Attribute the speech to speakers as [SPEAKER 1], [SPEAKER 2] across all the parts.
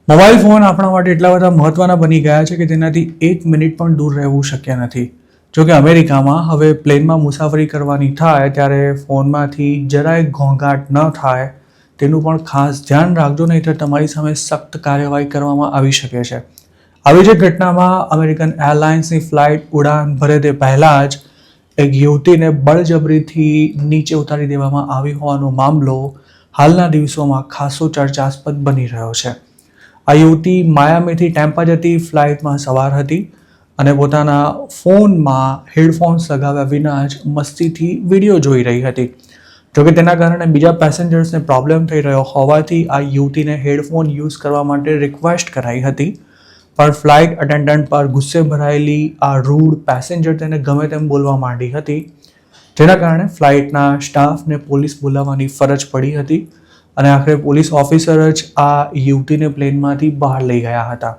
[SPEAKER 1] Mobile phone આપણા માટે એટલા બધા મહત્વના બની ગયા છે કે તેનાથી 1 મિનિટ પણ દૂર રહેવું શક્ય નથી. જો કે અમેરિકામાં હવે પ્લેનમાં મુસાફરી કરવાની થાય ત્યારે ફોનમાંથી જરાય ઘોંઘાટ ન થાય તેનું પણ ખાસ ધ્યાન રાખજો, નહીંતર તમારી સામે સખ્ત કાર્યવાહી કરવામાં આવી શકે છે. આવી જ ઘટનામાં અમેરિકન એરલાઇન્સની ફ્લાઇટ ઉડાન ભરે તે પહેલાં જ એક યુવતીને બળજબરીથી નીચે ઉતારી દેવામાં આવી હોવાનો મામલો હાલના દિવસોમાં ખાસો ચર્ચાસ્પદ બની રહ્યો છે. આ યુવતી માયામીથી ટેમ્પા જતી ફ્લાઇટમાં સવાર હતી અને પોતાના ફોનમાં હેડફોન્સ લગાવ્યા વિના જ મસ્તીથી વિડીયો જોઈ રહી હતી. જોકે તેના કારણે બીજા પેસેન્જર્સને પ્રોબ્લેમ થઈ રહ્યો હોવાથી આ યુવતીને હેડફોન યુઝ કરવા માટે રિક્વેસ્ટ કરાઈ હતી, પણ ફ્લાઇટ અટેન્ડન્ટ પર ગુસ્સે ભરાયેલી આ રૂડ પેસેન્જર તેને ગમે તેમ બોલવા માંડી હતી, જેના કારણે ફ્લાઇટના સ્ટાફને પોલીસ બોલાવવાની ફરજ પડી હતી અને આખરે પોલીસ ઓફિસર જ આ યુવતીને પ્લેનમાંથી બહાર લઈ ગયા હતા.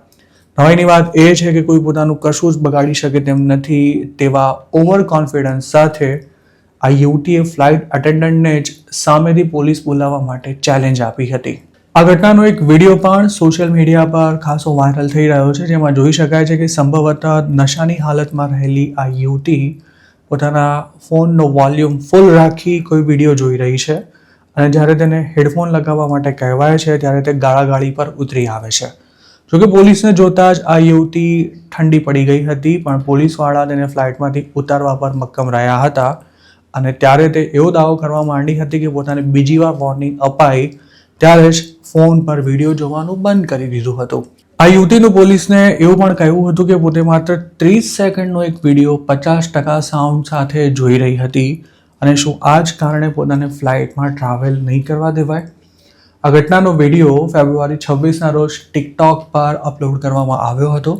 [SPEAKER 1] નવાઈની વાત એ છે કે કોઈ પોતાનું કશું જ બગાડી શકે તેમ નથી તેવા ઓવર કોન્ફિડન્સ સાથે આ યુવતીએ ફ્લાઇટ અટેન્ડન્ટને જ સામેથી પોલીસ બોલાવવા માટે ચેલેન્જ આપી હતી. આ ઘટનાનો એક વિડીયો પણ સોશિયલ મીડિયા પર ખાસો વાયરલ થઈ રહ્યો છે, જેમાં જોઈ શકાય છે કે સંભવતઃ નશાની હાલતમાં રહેલી આ યુવતી પોતાના ફોનનો વોલ્યુમ ફૂલ રાખી કોઈ વિડીયો જોઈ રહી છે અને જ્યારે તેને હેડફોન લગાવવા માટે કહેવાય છે ત્યારે તે ગાળાગાળી પર ઉતરી આવે છે. જોકે પોલીસને જોતા જ આ યુવતી ઠંડી પડી ગઈ હતી, પણ પોલીસવાળા તેને ફ્લાઇટમાંથી ઉતારવા પર મક્કમ રહ્યા હતા અને ત્યારે તે એવો દાવો કરવા માંડી હતી કે પોતાને બીજી વાર વોર્નિંગ અપાઈ ત્યારે જ ફોન પર વિડીયો જોવાનું બંધ કરી દીધું હતું. આ યુવતીનું પોલીસને એવું પણ કહ્યું હતું કે પોતે માત્ર 30 સેકન્ડનો એક વિડીયો 50% સાઉન્ડ સાથે જોઈ રહી હતી અને શું આ જ કારણે પોતાને ફ્લાઇટમાં ટ્રાવેલ નહીં કરવા દેવાય. આ ઘટનાનો વિડીયો ફેબ્રુઆરી 26ના રોજ ટિકટોક પર અપલોડ કરવામાં આવ્યો હતો,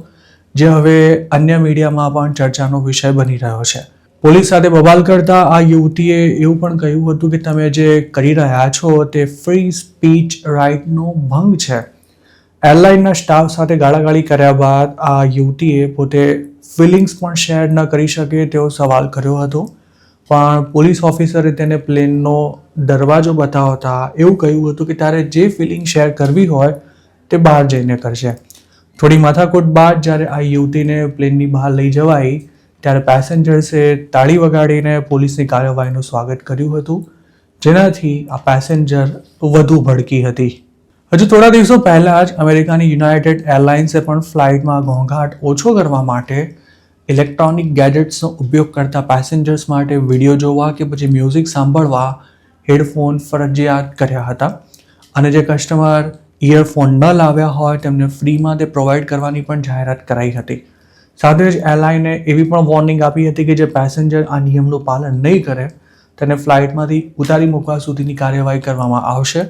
[SPEAKER 1] જે હવે અન્ય મીડિયામાં પણ ચર્ચાનો વિષય બની રહ્યો છે. પોલીસ સાથે બબાલ કરતા આ યુવતીએ એવું પણ કહ્યું હતું કે તમે જે કરી રહ્યા છો તે ફ્રી સ્પીચ રાઇટનો ભંગ છે. એરલાઇનના સ્ટાફ સાથે ગાળાગાળી કર્યા બાદ આ યુવતીએ પોતે ફિલિંગ્સ પણ શેર ન કરી શકે તેવો સવાલ કર્યો હતો, પણ પોલીસ ઓફિસરે તેને પ્લેનનો દરવાજો બતાવતા એવું કહ્યું હતું કે તારે જે ફિલિંગ શેર કરવી હોય તે બહાર જઈને કરશે. થોડી માથાકૂટ બાદ જ્યારે આ યુવતીને પ્લેનની બહાર લઈ જવાઈ ત્યારે પેસેન્જર્સે તાળી વગાડીને પોલીસની કાર્યવાહીનું સ્વાગત કર્યું હતું, જેનાથી આ પેસેન્જર વધુ ભડકી હતી. હજુ થોડા દિવસો પહેલાં જ અમેરિકાની યુનાઇટેડ એરલાઇન્સે પણ ફ્લાઇટમાં ઘોંઘાટ ઓછો કરવા માટે ઇલેક્ટ્રોનિક ગેજેટ્સનો ઉપયોગ કરતા પેસેન્જર્સ માટે વિડીયો જોવા કે પછી મ્યુઝિક સાંભળવા હેડફોન ફરજિયાત કર્યા હતા અને જે કસ્ટમર ઇયરફોન ન લાવ્યા હોય તેમને ફ્રીમાં તે પ્રોવાઈડ કરવાની પણ જાહેરાત કરાઈ હતી. સાથે જ એરલાઇને એવી પણ વોર્નિંગ આપી હતી કે જે પેસેન્જર આ નિયમનું પાલન નહીં કરે તેને ફ્લાઇટમાંથી ઉતારી મૂકવા સુધીની કાર્યવાહી કરવામાં આવશે,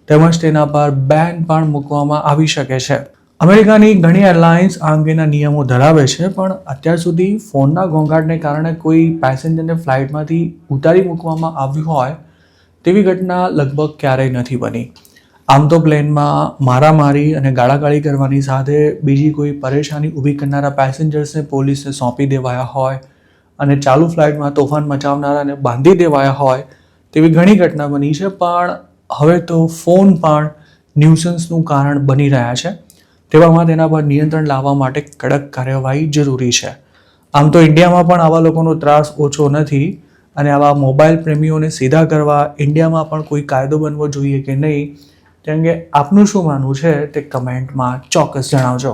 [SPEAKER 1] તેમજ તેના પર બેન પણ મૂકવામાં આવી શકે છે. અમેરિકાની ઘણી એરલાઇન્સ આ અંગેના નિયમો ધરાવે છે, પણ અત્યાર સુધી ફોનના ઘોંઘાટને કારણે કોઈ પેસેન્જરને ફ્લાઇટમાંથી ઉતારી મૂકવામાં આવ્યું હોય તેવી ઘટના લગભગ ક્યારેય નથી બની. આમ તો પ્લેનમાં મારામારી અને ગાળાગાળી કરવાની સાથે બીજી કોઈ પરેશાની ઊભી કરનારા પેસેન્જર્સને પોલીસને સોંપી દેવાયા હોય અને ચાલુ ફ્લાઇટમાં તોફાન મચાવનારાને બાંધી દેવાયા હોય તેવી ઘણી ઘટના બની છે, પણ હવે તો ફોન પણ ન્યુસન્સનું કારણ બની રહ્યા છે. તેવામાં તેના પર નિયંત્રણ લાવવા માટે કડક કાર્યવાહી જરૂરી છે. આમ તો ઇન્ડિયામાં પણ આવા લોકોનો ત્રાસ ઓછો નથી અને આવા મોબાઈલ પ્રેમીઓને સીધા કરવા ઇન્ડિયામાં પણ કોઈ કાયદો બનવો જોઈએ કે નહીં તે અંગે આપનું શું માનવું છે તે કમેન્ટમાં ચોક્કસ જણાવજો.